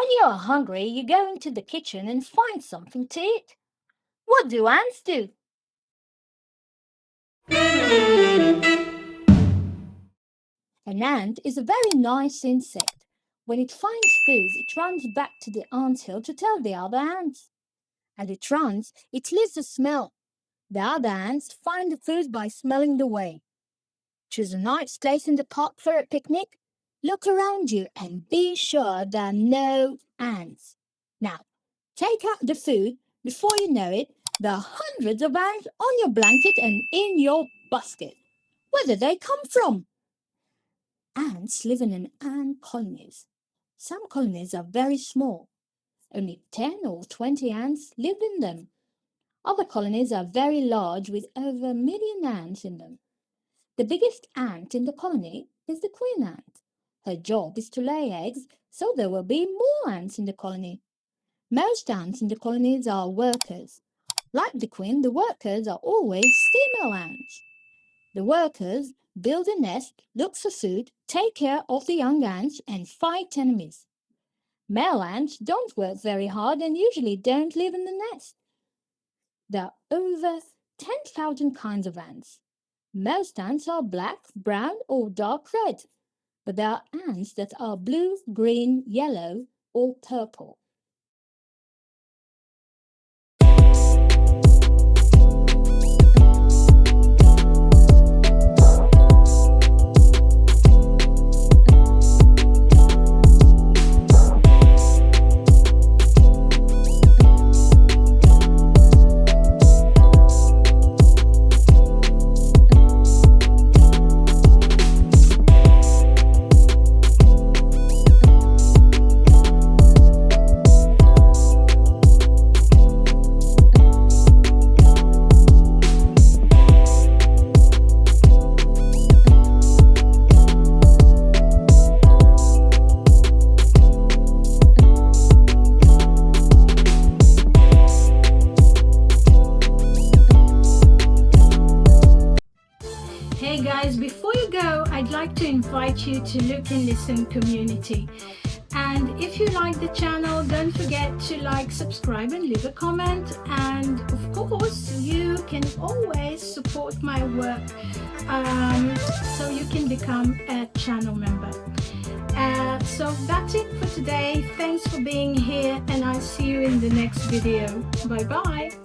When you are hungry, you go into the kitchen and find something to eat. What do ants do? An ant is a very nice insect. When it finds food, it runs back to the anthill to tell the other ants. As it runs, it leaves a smell. The other ants find the food by smelling the way. Choose a nice place in the park for a picnic. Look around you and be sure there are no ants. Now, take out the food. Before you know it, there are hundreds of ants on your blanket and in your basket. Where did they come from? Ants live in ant colonies. Some colonies are very small. Only 10 or 20 ants live in them. Other colonies are very large with over a million ants in them. The biggest ant in the colony is the queen ant. Her job is to lay eggs, so there will be more ants in the colony. Most ants in the colonies are workers. Like the queen, the workers are always female ants. The workers build a nest, look for food, take care of the young ants, and fight enemies. Male ants don't work very hard and usually don't live in the nest. There are over 10,000 kinds of ants. Most ants are black, brown, or dark red, but there are ants that are blue, green, yellow, or purple. Hey guys, before you go, I'd like to invite you to Look and Listen community. And if you like the channel, don't forget to like, subscribe and leave a comment. And of course, you can always support my work so you can become a channel member. So that's it for today. Thanks for being here and I'll see you in the next video. Bye bye.